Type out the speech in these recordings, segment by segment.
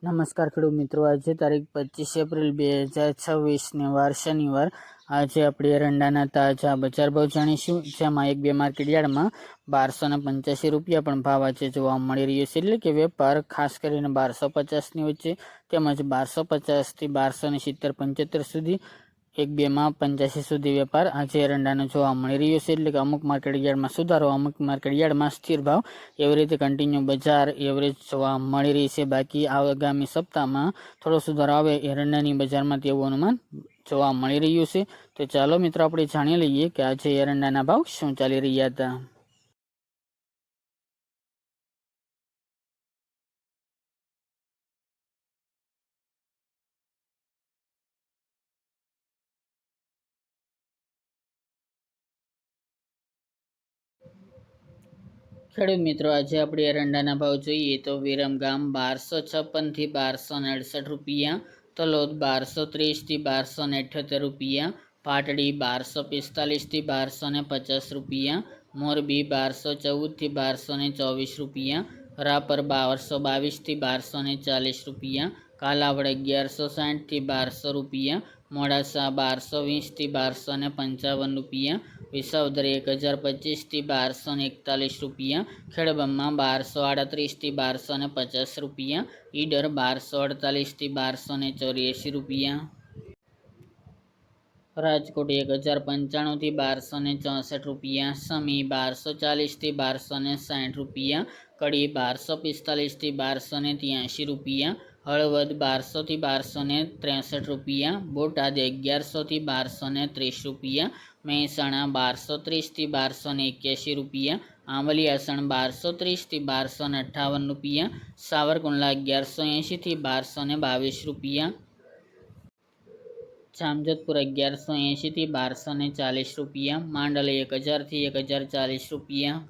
નમસ્કાર ખેડૂત મિત્રો, આજે તારીખ 25 એપ્રિલ 2026 વાર શનિવાર. આજે આપણે એરંડાના તાજા બજાર ભાવ જાણીશું, જેમાં એક બે માર્કેટ યાર્ડમાં 1285 રૂપિયા પણ ભાવ આજે જોવા મળી રહ્યો છે. એટલે કે વેપાર ખાસ કરીને 1250ની વચ્ચે તેમજ 1250 થી 1270 75 સુધી, એક બેમાં 85 સુધી વેપાર આજે એરંડાનો જોવા મળી રહ્યો છે. એટલે કે અમુક માર્કેટ યાર્ડમાં સુધારો, અમુક માર્કેટ યાર્ડમાં સ્થિર ભાવ, એવી રીતે કન્ટિન્યુ બજાર એવરેજ જોવા મળી રહી છે. બાકી આગામી સપ્તાહમાં થોડો સુધારો આવે એરંડાની બજારમાં તેવું અનુમાન જોવા મળી રહ્યું છે. તો ચાલો મિત્રો, આપણે જાણી લઈએ કે આજે એરંડાના ભાવ શું ચાલી રહ્યા હતા. ખેડૂત મિત્રો, આજે આપણે એરંડાના ભાવ જોઈએ તો વિરમગામ 1256 થી 1268 રૂપિયા, તલોદ 1230 થી 1278 રૂપિયા, પાટડી 1245 થી 1250 રૂપિયા, મોરબી 1214 થી 1224 રૂપિયા, રાપર 1222 થી 1240 રૂપિયા, કાલાવડ 1160 થી 1200 રૂપિયા, મોડાસા 1220 થી 1255 રૂપિયા, વિસાવદર 1025 થી 1241 રૂપિયા, ખેડબ્રહ્મા 1238 થી 1250 રૂપિયા, ઈડર 1248 થી 1284 રૂપિયા, રાજકોટ 1095 થી 1264 રૂપિયા, સમી 1240 થી 1260 રૂપિયા, કડી 1245 થી 1283 રૂપિયા, હળવદ 1200 થી 1263 રૂપિયા, બોટાદ 1100 થી 1230 રૂપિયા, મહેસાણા 1230 થી 1281 રૂપિયા, આંબલિયાસણ 1230 થી 1258 રૂપિયા, સાવરકુંડલા 1180 થી 1222 રૂપિયા, જામજોધપુર 1180 થી 1240 રૂપિયા, માંડલ 1000 થી 1040 રૂપિયા,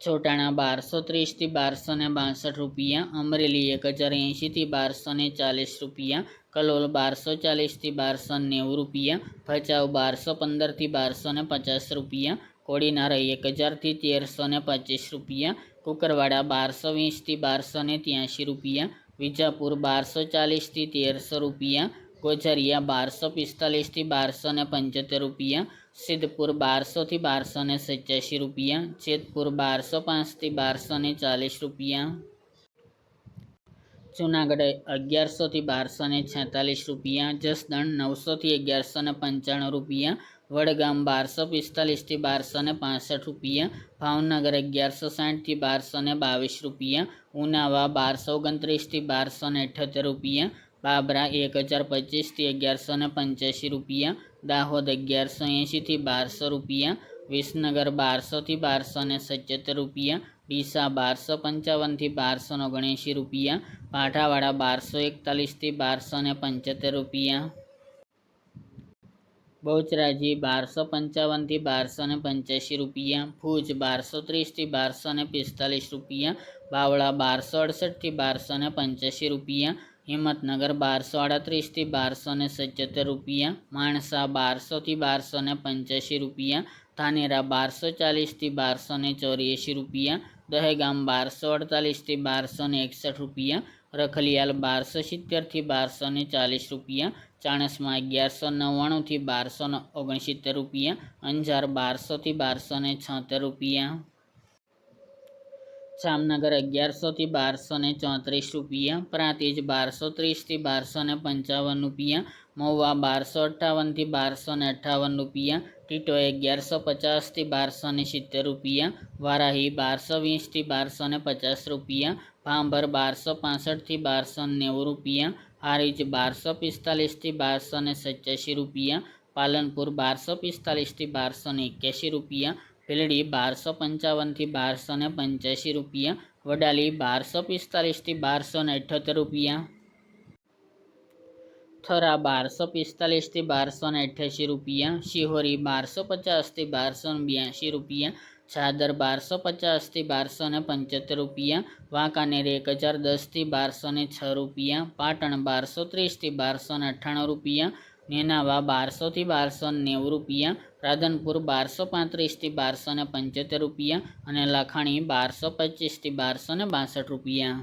ચોટાણા 1230 થી 1262 રૂપિયા, અમરેલી 1080 થી 1240 રૂપિયા, કલોલ 1240 થી 1290 રૂપિયા, ભચાઉ 1215 થી 1250 રૂપિયા, કોડીનાર 1000 થી 1325 રૂપિયા, કુકરવાડા 1220 થી 1283 રૂપિયા, વિજાપુર 1240 થી 1300 રૂપિયા, ગોઝારિયા 1245 થી 1275 રૂપિયા, સિદ્ધપુર 1200 થી 1287 રૂપિયા, જેતપુર 1205 થી 1240 રૂપિયા, જૂનાગઢ 1100 થી 1246 રૂપિયા, જસદણ 900 થી 1195 રૂપિયા, વડગામ 1245 થી 1265 રૂપિયા, ભાવનગર 1160 થી 1222 રૂપિયા, ઉનાવા 1229 થી 1278 રૂપિયા, બાબરા 1025 થી 1185 રૂપિયા, દાહોદ 1180 થી 1200 રૂપિયા, વિસનગર 1200 થી 1277 રૂપિયા, ડીસા 1255 થી 1279 રૂપિયા, પાઠાવાડા 1241 થી 1275 રૂપિયા, બહુચરાજી 1255 થી 1285 રૂપિયા, ભુજ 1230 થી 1245 રૂપિયા, બાવળા 1268 થી 1285 રૂપિયા, હિંમતનગર 1238 થી 1277 રૂપિયા, માણસા 1200 થી 1285 રૂપિયા, ધાનેરા 1240 થી 1284 રૂપિયા, દહેગામ 1248 થી 1261 રૂપિયા, રખલિયાલ 1270 થી 1240 રૂપિયા, ચાણસમાં 1199 થી 1269 રૂપિયા, અંજાર 1200 થી 1276 રૂપિયા, જામનગર 1100 થી 1234 રૂપિયા, પ્રાંતિજ 1230 થી 1255 રૂપિયા, મહુવા 1258 થી 1258 રૂપિયા, ટીટો 1150 થી 1270 રૂપિયા, વારાહી 1220 થી 1250 રૂપિયા, ભાંભર 1265 થી 1290 રૂપિયા, હારીજ 1245 થી 1287 રૂપિયા, પાલનપુર 1245 થી 1281 રૂપિયા, ભીલડી 1255 થી 1285 રૂપિયા, વડાલી 1245 થી 1278 રૂપિયા, થરા 1245 થી 1288 રૂપિયા, શિહોરી 1250 થી 1282 રૂપિયા, ચાદર 1250 થી 1275 રૂપિયા, વાંકાનેર 1010 થી 1206 રૂપિયા, પાટણ 1230 થી 1298 રૂપિયા, નેનાવા 1200 થી 1290 રૂપિયા, રાધનપુર 1235 થી 1275 રૂપિયા અને લાખાણી 1225 થી 1262 રૂપિયા.